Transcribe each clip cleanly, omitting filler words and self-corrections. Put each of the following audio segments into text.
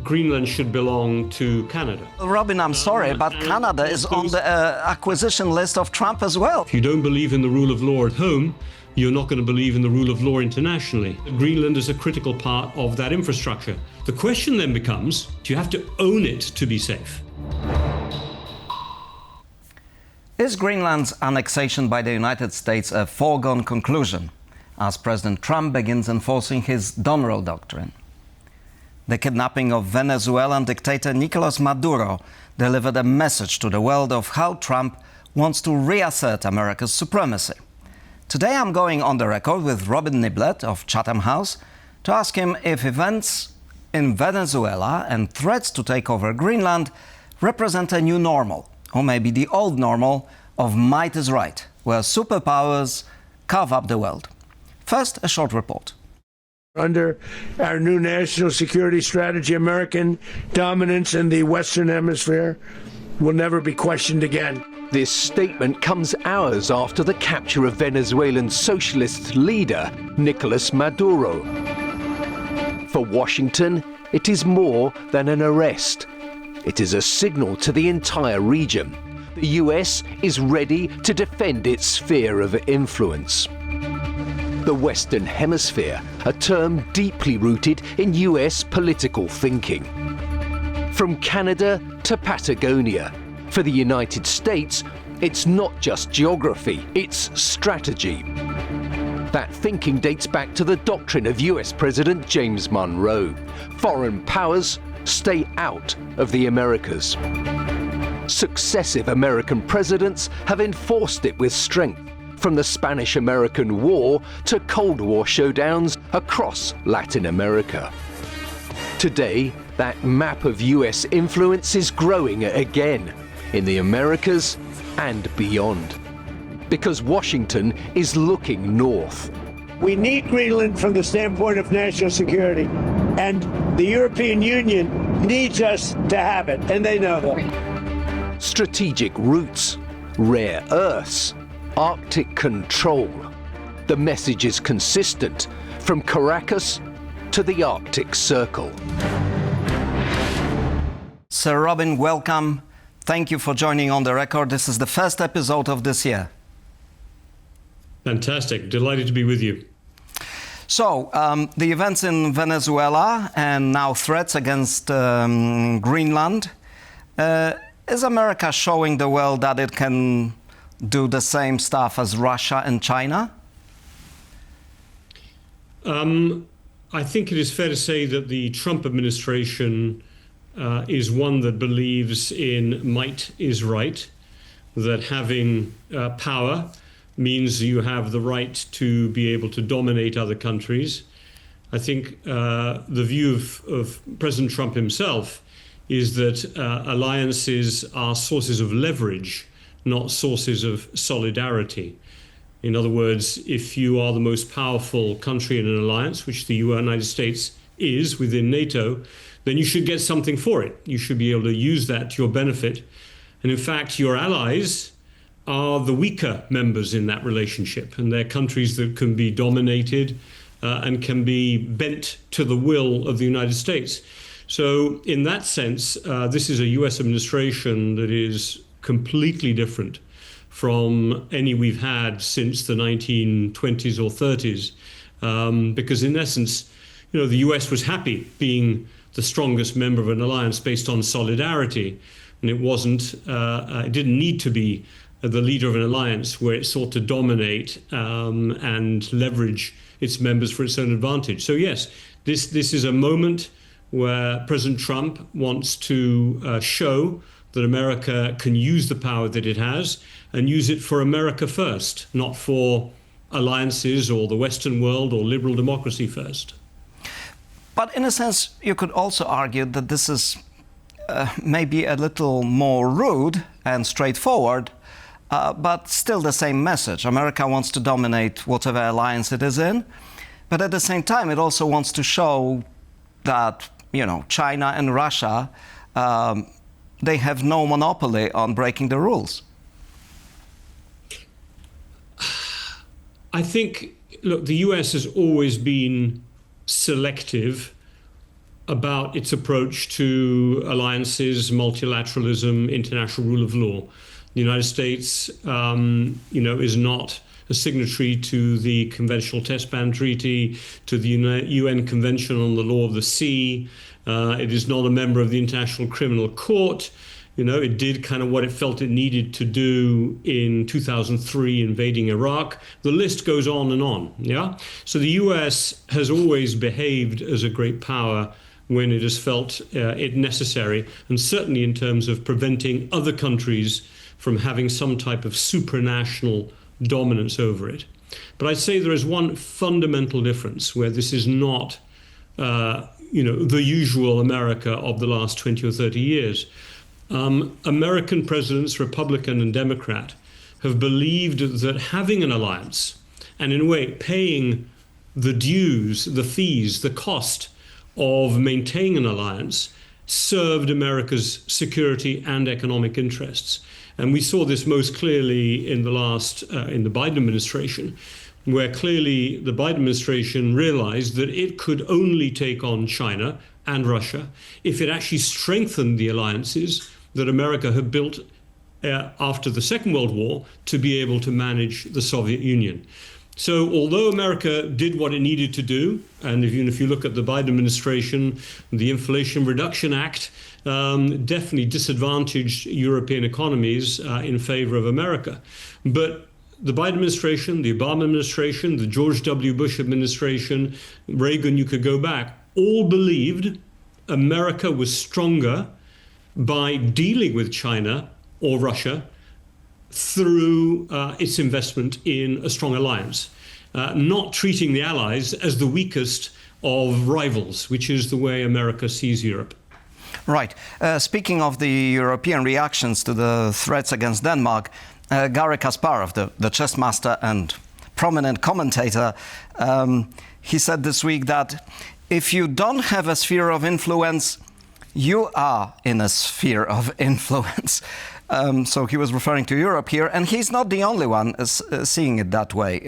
Greenland should belong to Canada. Robin, I'm sorry, but Canada is on the acquisition list of Trump as well. If you don't believe in the rule of law at home, you're not going to believe in the rule of law internationally. Greenland is a critical part of that infrastructure. The question then becomes, do you have to own it to be safe? Is Greenland's annexation by the United States a foregone conclusion as President Trump begins enforcing his Donroe doctrine? The kidnapping of Venezuelan dictator Nicolas Maduro delivered a message to the world of how Trump wants to reassert America's supremacy. Today I'm going on the record with Robin Niblett of Chatham House to ask him if events in Venezuela and threats to take over Greenland represent a new normal, or maybe the old normal of might is right, where superpowers carve up the world. First, a short report. Under our new national security strategy, American dominance in the Western Hemisphere will never be questioned again. This statement comes hours after the capture of Venezuelan socialist leader Nicolas Maduro. For Washington, it is more than an arrest. It is a signal to the entire region. The US is ready to defend its sphere of influence. The Western Hemisphere, a term deeply rooted in US political thinking. From Canada to Patagonia, for the United States, it's not just geography, it's strategy. That thinking dates back to the doctrine of US President James Monroe. Foreign powers stay out of the Americas. Successive American presidents have enforced it with strength, from the Spanish-American War to Cold War showdowns across Latin America. Today, that map of US influence is growing again in the Americas and beyond, because Washington is looking north. We need Greenland from the standpoint of national security, and the European Union needs us to have it, and they know that. Strategic routes, rare earths, Arctic control. The message is consistent from Caracas to the Arctic Circle. Sir Robin, welcome. Thank you for joining On the Record. This is the first episode of this year. Fantastic. Delighted to be with you. So, the events in Venezuela and now threats against Greenland. Is America showing the world that it can do the same stuff as Russia and China? I think it is fair to say that the Trump administration is one that believes in might is right, that having power means you have the right to be able to dominate other countries. I think the view of President Trump himself is that alliances are sources of leverage, not sources of solidarity. In other words, if you are the most powerful country in an alliance, which the United States is within NATO, then you should get something for it. You should be able to use that to your benefit. And in fact, your allies are the weaker members in that relationship, and they're countries that can be dominated and can be bent to the will of the United States. So in that sense, this is a US administration that is completely different from any we've had since the 1920s or 30s, because in essence, you know, the US was happy being the strongest member of an alliance based on solidarity, and it wasn't, it didn't need to be the leader of an alliance where it sought to dominate and leverage its members for its own advantage. So yes, this is a moment where President Trump wants to show that America can use the power that it has and use it for America first, not for alliances or the Western world or liberal democracy first. But in a sense, you could also argue that this is maybe a little more rude and straightforward, but still the same message. America wants to dominate whatever alliance it is in, but at the same time, it also wants to show that, you know, China and Russia, they have no monopoly on breaking the rules. I think, look, the US has always been selective about its approach to alliances, multilateralism, international rule of law. The United States, is not a signatory to the Conventional Test Ban Treaty, to the UN Convention on the Law of the Sea. It is not a member of the International Criminal Court. It did kind of what it felt it needed to do in 2003, invading Iraq. The list goes on and on. Yeah. So the US has always behaved as a great power when it has felt it necessary, and certainly in terms of preventing other countries from having some type of supranational dominance over it. But I'd say there is one fundamental difference where this is not, the usual America of the last 20 or 30 years. American presidents, Republican and Democrat, have believed that having an alliance and in a way paying the dues, the fees, the cost of maintaining an alliance served America's security and economic interests. And we saw this most clearly in the Biden administration, where clearly the Biden administration realized that it could only take on China and Russia if it actually strengthened the alliances that America had built after the Second World War to be able to manage the Soviet Union. So although America did what it needed to do, and if you look at the Biden administration, the Inflation Reduction Act definitely disadvantaged European economies in favor of America. But the Biden administration, the Obama administration, the George W. Bush administration, Reagan, you could go back, all believed America was stronger by dealing with China or Russia through its investment in a strong alliance, not treating the allies as the weakest of rivals, which is the way America sees Europe. Right. Speaking of the European reactions to the threats against Denmark, Garry Kasparov, the chess master and prominent commentator, he said this week that if you don't have a sphere of influence, you are in a sphere of influence. So he was referring to Europe here, and he's not the only one seeing it that way.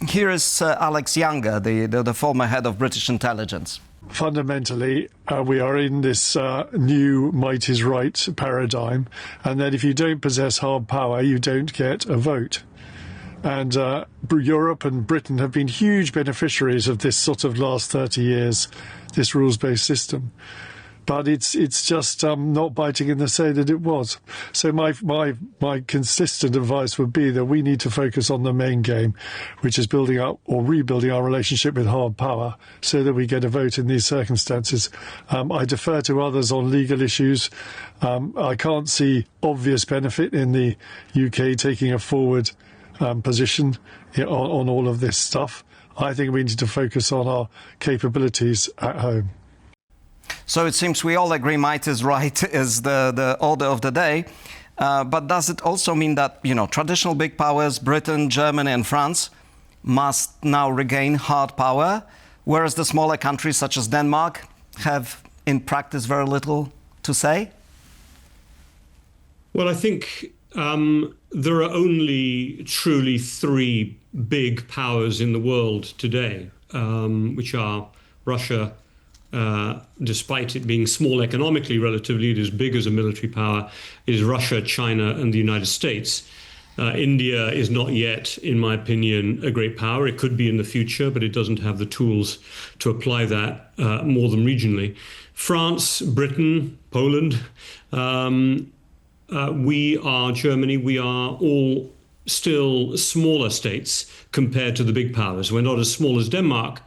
Here is Alex Younger, the former head of British intelligence. Fundamentally, we are in this new might is right paradigm, and that if you don't possess hard power, you don't get a vote. And Europe and Britain have been huge beneficiaries of this sort of last 30 years, this rules-based system. But it's just not biting in the say that it was. So my consistent advice would be that we need to focus on the main game, which is building up or rebuilding our relationship with hard power so that we get a vote in these circumstances. I defer to others on legal issues. I can't see obvious benefit in the UK taking a forward position on all of this stuff. I think we need to focus on our capabilities at home. So it seems we all agree might is right is the order of the day. But does it also mean that, traditional big powers, Britain, Germany and France, must now regain hard power, whereas the smaller countries such as Denmark have in practice very little to say? Well, I think there are only truly three big powers in the world today, which are Russia, despite it being small economically, relatively, it is big as a military power. It is Russia, China, and the United States. India is not yet, in my opinion, a great power. It could be in the future, but it doesn't have the tools to apply that more than regionally. France, Britain, Poland, we are Germany, we are all still smaller states compared to the big powers. We're not as small as Denmark,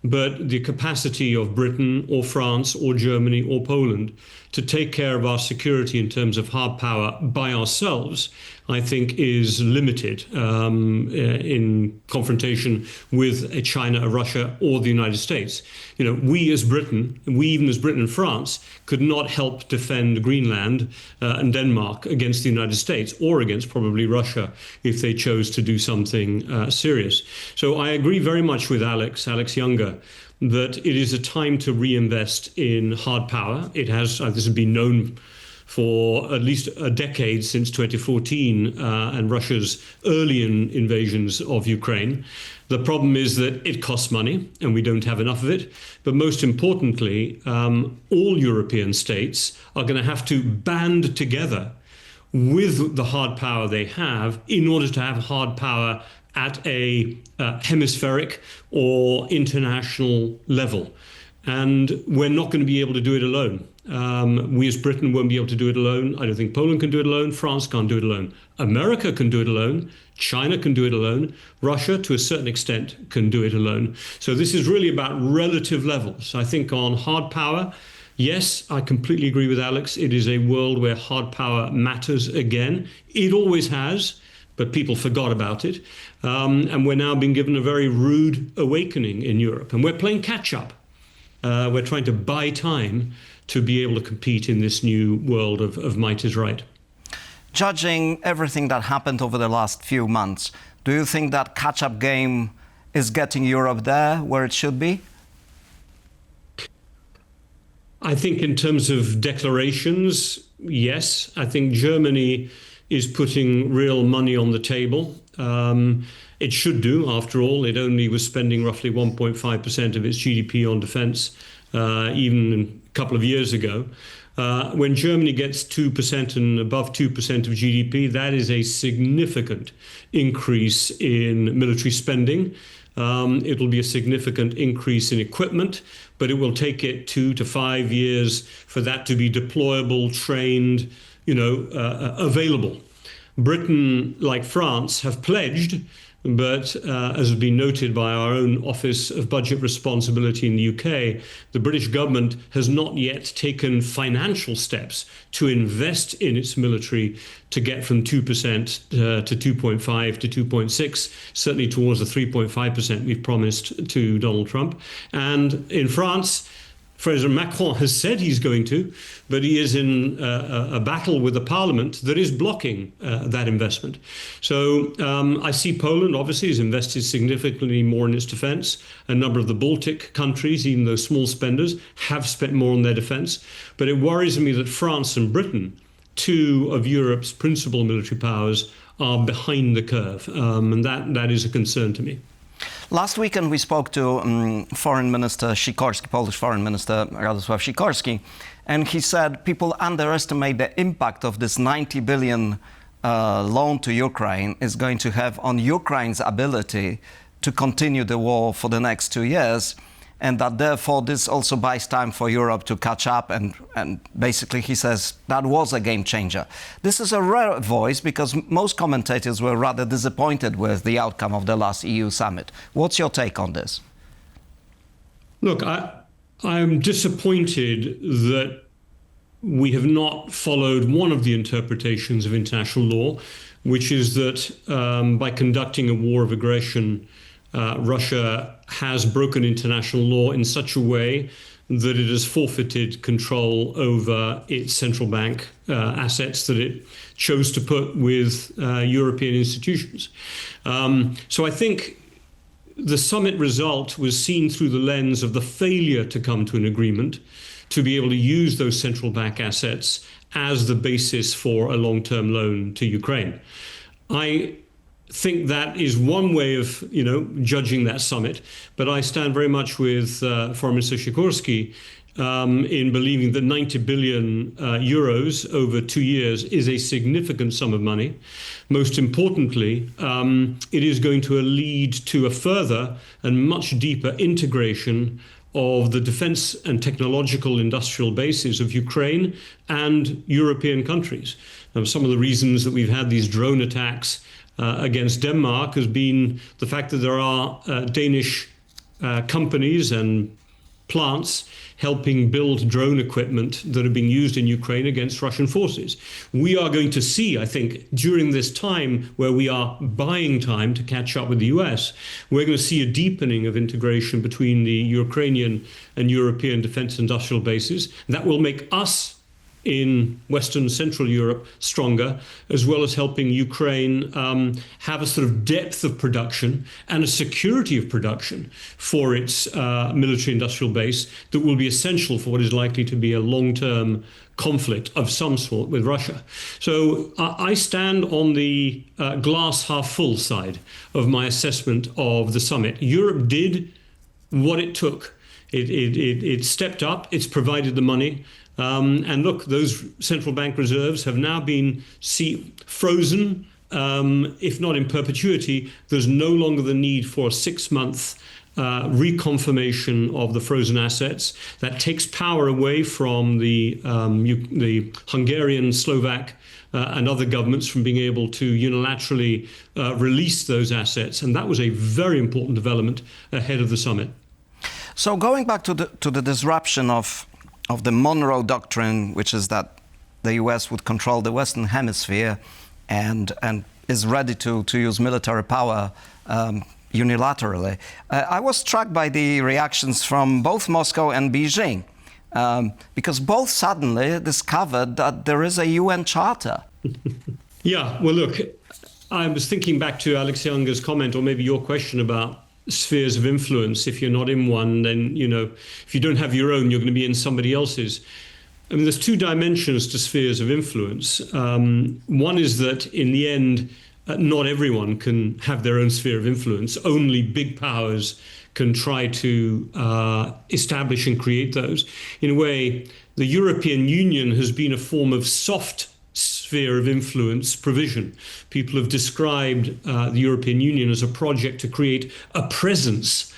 but the capacity of Britain or France or Germany or Poland to take care of our security in terms of hard power by ourselves, I think, is limited in confrontation with China, a Russia, or the United States. We as Britain, even as Britain and France, could not help defend Greenland and Denmark against the United States or against probably Russia if they chose to do something serious. So I agree very much with Alex Younger, that it is a time to reinvest in hard power. It has, this has been known for at least a decade, since 2014 and Russia's early invasions of Ukraine. The problem is that it costs money and we don't have enough of it. But most importantly, all European states are going to have to band together with the hard power they have in order to have hard power at a hemispheric or international level. And we're not going to be able to do it alone. We as Britain won't be able to do it alone. I don't think Poland can do it alone. France can't do it alone. America can do it alone. China can do it alone. Russia, to a certain extent, can do it alone. So this is really about relative levels. I think on hard power, yes, I completely agree with Alex. It is a world where hard power matters again. It always has, but people forgot about it. And we're now being given a very rude awakening in Europe. And we're playing catch up. We're trying to buy time to be able to compete in this new world of might is right. Judging everything that happened over the last few months, do you think that catch-up game is getting Europe there where it should be? I think in terms of declarations, yes. I think Germany is putting real money on the table. It should do, after all. It only was spending roughly 1.5% of its GDP on defense, even a couple of years ago. When Germany gets 2% and above 2% of GDP, that is a significant increase in military spending. It will be a significant increase in equipment, but it will take it 2 to 5 years for that to be deployable, trained, available. Britain, like France, have pledged, but as has been noted by our own Office of Budget Responsibility in the UK, the British government has not yet taken financial steps to invest in its military to get from 2% to 2.5 to 2.6, certainly towards the 3.5% we've promised to Donald Trump. And in France, President Macron has said he's going to, but he is in a battle with the parliament that is blocking that investment. So I see Poland obviously has invested significantly more in its defense. A number of the Baltic countries, even though small spenders, have spent more on their defense. But it worries me that France and Britain, two of Europe's principal military powers, are behind the curve. And that is a concern to me. Last weekend we spoke to Foreign Minister Sikorski, Polish Foreign Minister Radosław Sikorski, and he said people underestimate the impact of this 90 billion loan to Ukraine is going to have on Ukraine's ability to continue the war for the next 2 years, and that therefore this also buys time for Europe to catch up, and basically he says that was a game changer. This is a rare voice because most commentators were rather disappointed with the outcome of the last EU summit. What's your take on this? Look, I'm disappointed that we have not followed one of the interpretations of international law, which is that by conducting a war of aggression, Russia has broken international law in such a way that it has forfeited control over its central bank assets that it chose to put with European institutions. So I think the summit result was seen through the lens of the failure to come to an agreement to be able to use those central bank assets as the basis for a long-term loan to Ukraine. I think that is one way of, judging that summit. But I stand very much with Foreign Minister Sikorski in believing that 90 billion euros over 2 years is a significant sum of money. Most importantly, it is going to lead to a further and much deeper integration of the defense and technological industrial bases of Ukraine and European countries. Some of the reasons that we've had these drone attacks against Denmark has been the fact that there are Danish companies and plants helping build drone equipment that are being used in Ukraine against Russian forces. We are going to see, I think, during this time where we are buying time to catch up with the US, we're going to see a deepening of integration between the Ukrainian and European defense industrial bases. That will make us in Western and Central Europe stronger, as well as helping Ukraine have a sort of depth of production and a security of production for its military industrial base that will be essential for what is likely to be a long-term conflict of some sort with Russia. So I stand on the glass half full side of my assessment of the summit. Europe did what it took. It stepped up, it's provided the money. And look, those central bank reserves have now been frozen, if not in perpetuity. There's no longer the need for a 6-month reconfirmation of the frozen assets. That takes power away from the Hungarian, Slovak, and other governments from being able to unilaterally release those assets. And that was a very important development ahead of the summit. So going back to the disruption of the Monroe Doctrine, which is that the US would control the Western Hemisphere and is ready to use military power unilaterally. I was struck by the reactions from both Moscow and Beijing, because both suddenly discovered that there is a UN charter. Yeah, well, look, I was thinking back to Alex Younger's comment, or maybe your question about spheres of influence. If you're not in one, then, you know, if you don't have your own, you're going to be in somebody else's. I mean, there's 2 dimensions to spheres of influence. One is that in the end, not everyone can have their own sphere of influence. Only big powers can try to establish and create those. In a way, the European Union has been a form of soft sphere of influence provision. People have described the European Union as a project to create a presence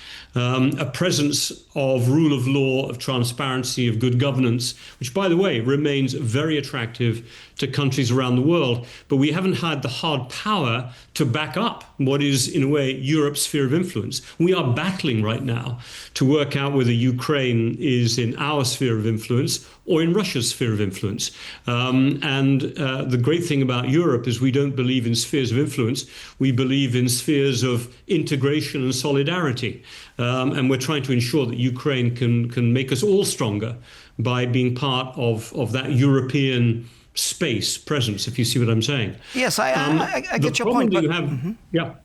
of rule of law, of transparency, of good governance, which, by the way, remains very attractive to countries around the world. But we haven't had the hard power to back up what is, in a way, Europe's sphere of influence. We are battling right now to work out whether Ukraine is in our sphere of influence or in Russia's sphere of influence. The great thing about Europe is we don't believe in spheres of influence. We believe in spheres of integration and solidarity. And we're trying to ensure that Ukraine can make us all stronger by being part of that European space presence, if you see what I'm saying. Yes, I get your point. But, yeah.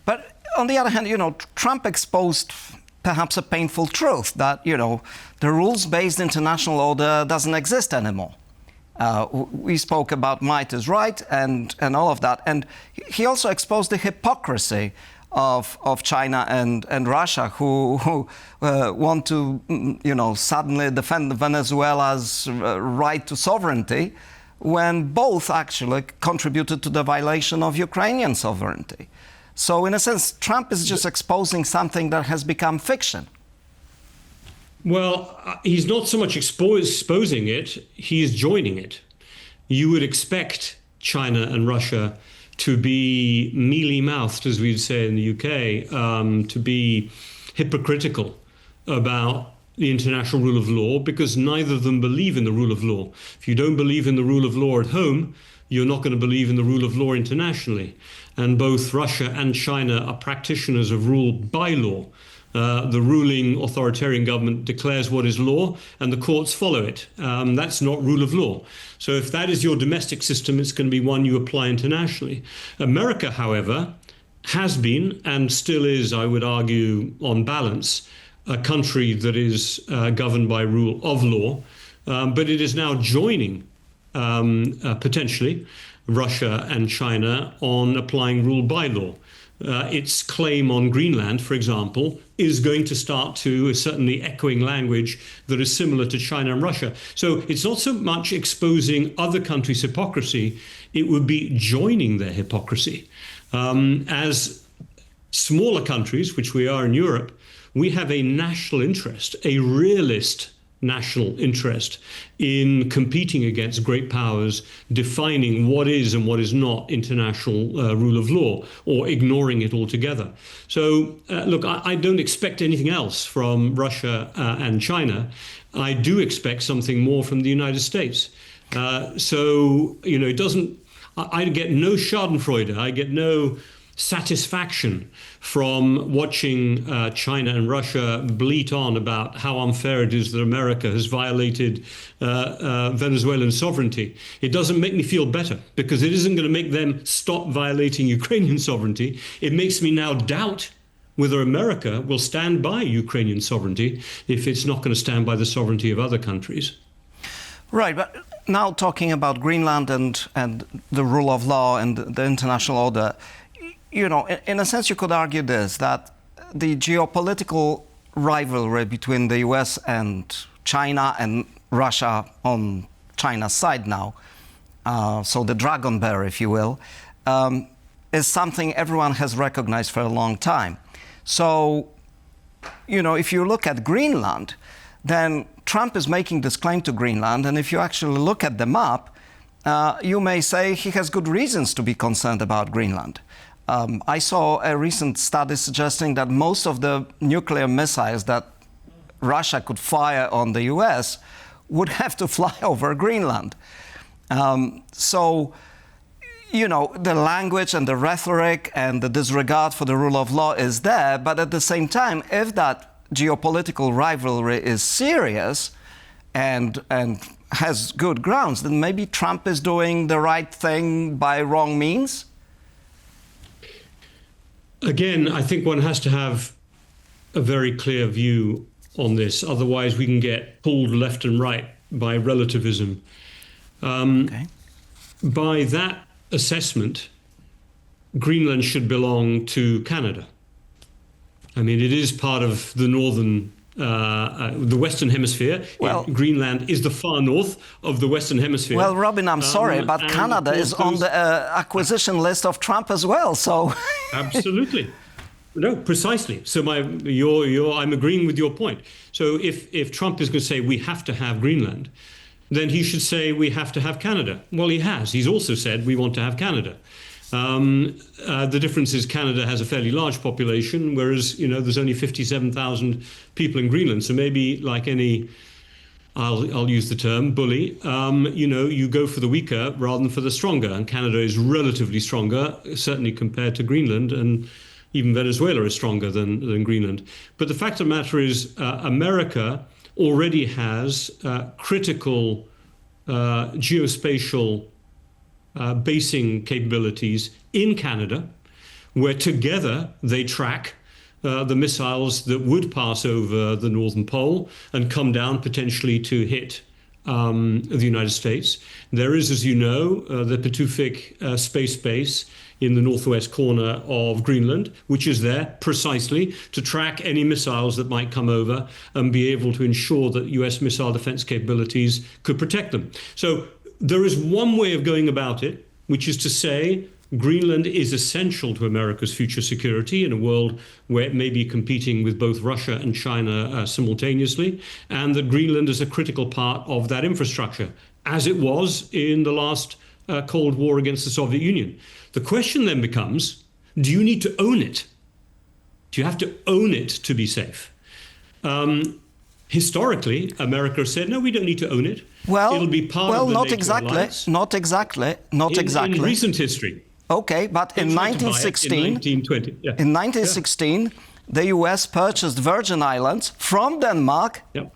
But on the other hand, you know, Trump exposed perhaps a painful truth that, you know, the rules-based international order doesn't exist anymore. We spoke about might is right and all of that. And he also exposed the hypocrisy of China and Russia, who want to, you know, suddenly defend Venezuela's right to sovereignty, when both actually contributed to the violation of Ukrainian sovereignty. So in a sense, Trump is just exposing something that has become fiction. Well, he's not so much exposing it, he is joining it. You would expect China and Russia to be mealy-mouthed, as we'd say in the UK, to be hypocritical about the international rule of law, because neither of them believe in the rule of law. If you don't believe in the rule of law at home, you're not going to believe in the rule of law internationally. And both Russia and China are practitioners of rule by law. The ruling authoritarian government declares what is law, and the courts follow it. That's not rule of law. So if that is your domestic system, it's going to be one you apply internationally. America, however, has been and still is, I would argue, on balance, a country that is governed by rule of law, but it is now joining potentially Russia and China on applying rule by law. Its claim on Greenland, for example, is going to start to certainly echoing language that is similar to China and Russia. So it's not so much exposing other countries' hypocrisy, it would be joining their hypocrisy. As smaller countries, which we are in Europe, we have a national interest, a realist national interest in competing against great powers, defining what is and what is not international rule of law, or ignoring it altogether. So, look, I don't expect anything else from Russia and China. I do expect something more from the United States. So, you know, it doesn't, I get no schadenfreude, I get no satisfaction from watching China and Russia bleat on about how unfair it is that America has violated Venezuelan sovereignty. It doesn't make me feel better, because it isn't going to make them stop violating Ukrainian sovereignty. It makes me now doubt whether America will stand by Ukrainian sovereignty if it's not going to stand by the sovereignty of other countries. Right, but now talking about Greenland and the rule of law and the international order, you know, in a sense you could argue this, that the geopolitical rivalry between the US and China and Russia on China's side now, so the dragon bear, if you will, is something everyone has recognized for a long time. So, you know, if you look at Greenland, then Trump is making this claim to Greenland, and if you actually look at the map, you may say he has good reasons to be concerned about Greenland. I saw a recent study suggesting that most of the nuclear missiles that Russia could fire on the US would have to fly over Greenland. So, you know, the language and the rhetoric and the disregard for the rule of law is there, but at the same time, if that geopolitical rivalry is serious and has good grounds, then maybe Trump is doing the right thing by wrong means? Again, I think one has to have a very clear view on this. Otherwise, we can get pulled left and right by relativism. Okay. By that assessment, Greenland should belong to Canada. I mean, it is part of the the Western Hemisphere. Well, Greenland is the far north of the Western Hemisphere. Well, Robin, I'm sorry, but Canada is on the acquisition list of Trump as well. So absolutely, no, precisely. So I'm agreeing with your point. So if Trump is going to say we have to have Greenland, then he should say we have to have Canada. Well, he has. He's also said we want to have Canada. The difference is Canada has a fairly large population, whereas, you know, there's only 57,000 people in Greenland. So maybe like any, I'll use the term, bully, you know, you go for the weaker rather than for the stronger. And Canada is relatively stronger, certainly compared to Greenland, and even Venezuela is stronger than Greenland. But the fact of the matter is America already has critical geospatial basing capabilities in Canada, where together they track the missiles that would pass over the Northern Pole and come down potentially to hit the United States. There is, as you know, the Pituffik space base in the northwest corner of Greenland, which is there precisely to track any missiles that might come over and be able to ensure that US missile defense capabilities could protect them. So there is one way of going about it, which is to say Greenland is essential to America's future security in a world where it may be competing with both Russia and China simultaneously, and that Greenland is a critical part of that infrastructure, as it was in the last Cold War against the Soviet Union. The question then becomes, do you need to own it? Do you have to own it to be safe? Historically, America has said, no, we don't need to own it. Well, it'll be part of the not NATO exactly, alliance. not exactly. In recent history. Okay, but in 1916, in 1920, yeah. in 1916, the US purchased Virgin Islands from Denmark Yeah.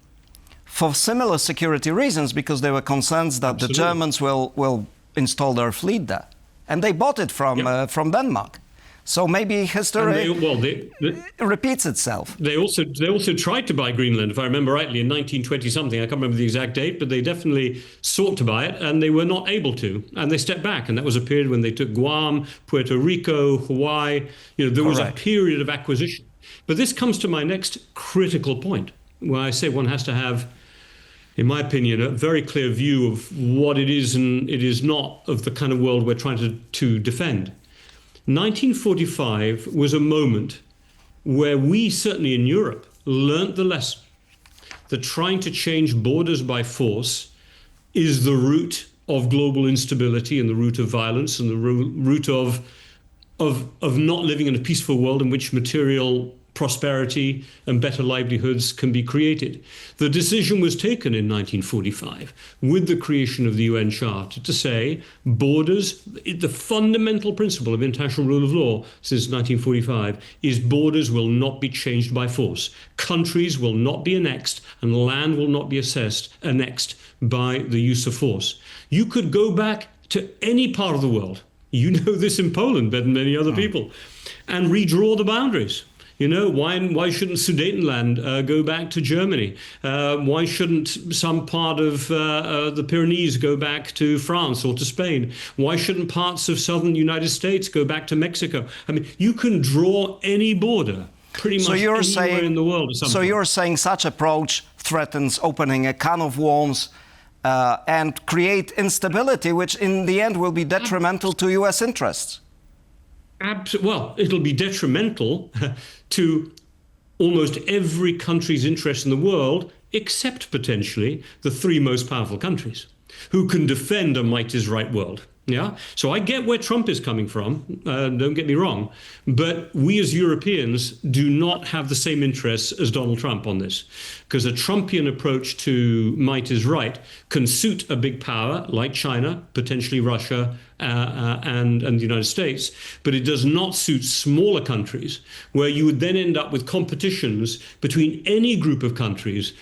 for similar security reasons, because there were concerns that Absolutely. the Germans will install their fleet there. And they bought it from Denmark. So maybe history repeats itself. They also tried to buy Greenland, if I remember rightly, in 1920 something. I can't remember the exact date, but they definitely sought to buy it, and they were not able to, and they stepped back. And that was a period when they took Guam, Puerto Rico, Hawaii. You know, there was a period of acquisition. But this comes to my next critical point, where I say one has to have, in my opinion, a very clear view of what it is and it is not of the kind of world we're trying to defend. 1945 was a moment where we, certainly in Europe, learnt the lesson that trying to change borders by force is the root of global instability and the root of violence and the root of not living in a peaceful world in which material prosperity and better livelihoods can be created. The decision was taken in 1945 with the creation of the UN Charter to say borders, the fundamental principle of international rule of law since 1945 is borders will not be changed by force. Countries will not be annexed and land will not be annexed by the use of force. You could go back to any part of the world. You know this in Poland better than many other people, and redraw the boundaries. You know, why shouldn't Sudetenland go back to Germany? Why shouldn't some part of the Pyrenees go back to France or to Spain? Why shouldn't parts of southern United States go back to Mexico? I mean, you can draw any border pretty much anywhere in the world. So you're saying such approach threatens opening a can of worms and create instability, which in the end will be detrimental to US interests. Well, it'll be detrimental to almost every country's interest in the world, except potentially the three most powerful countries who can defend a might is right world. Yeah. So I get where Trump is coming from. Don't get me wrong. But we as Europeans do not have the same interests as Donald Trump on this, because a Trumpian approach to might is right can suit a big power like China, potentially Russia, and the United States, but it does not suit smaller countries where you would then end up with competitions between any group of countries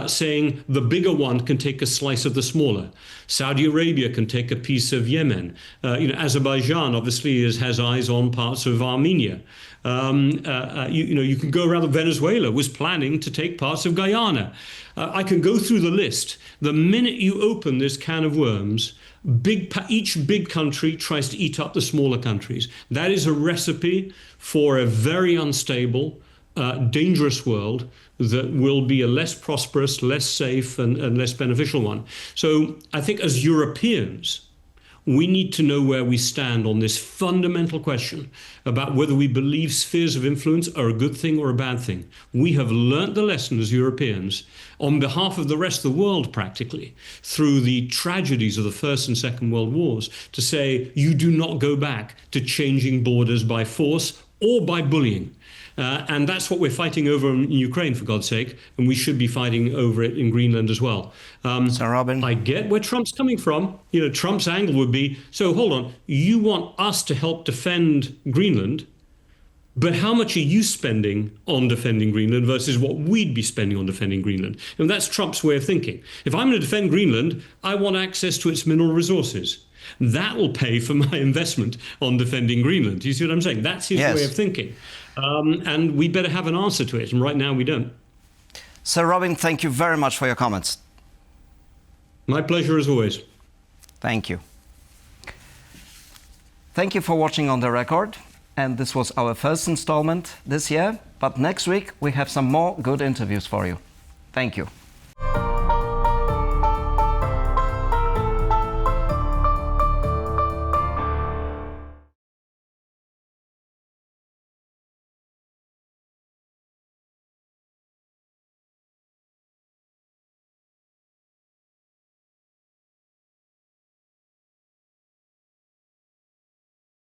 saying the bigger one can take a slice of the smaller. Saudi Arabia can take a piece of Yemen. Azerbaijan obviously has eyes on parts of Armenia. You can go around. Venezuela was planning to take parts of Guyana. I can go through the list. The minute you open this can of worms, each big country tries to eat up the smaller countries. That is a recipe for a very unstable, dangerous world that will be a less prosperous, less safe, and less beneficial one. So I think as Europeans, we need to know where we stand on this fundamental question about whether we believe spheres of influence are a good thing or a bad thing. We have learnt the lesson as Europeans on behalf of the rest of the world, practically, through the tragedies of the First and Second World Wars, to say you do not go back to changing borders by force or by bullying. And that's what we're fighting over in Ukraine, for God's sake, and we should be fighting over it in Greenland as well. Sir Robin? I get where Trump's coming from. Trump's angle would be, so hold on, you want us to help defend Greenland, but how much are you spending on defending Greenland versus what we'd be spending on defending Greenland? And that's Trump's way of thinking. If I'm going to defend Greenland, I want access to its mineral resources. That will pay for my investment on defending Greenland. Do you see what I'm saying? That's his way of thinking. And we better have an answer to it. And right now we don't. Sir Robin, thank you very much for your comments. My pleasure as always. Thank you. Thank you for watching On the Record. And this was our first installment this year. But next week we have some more good interviews for you. Thank you.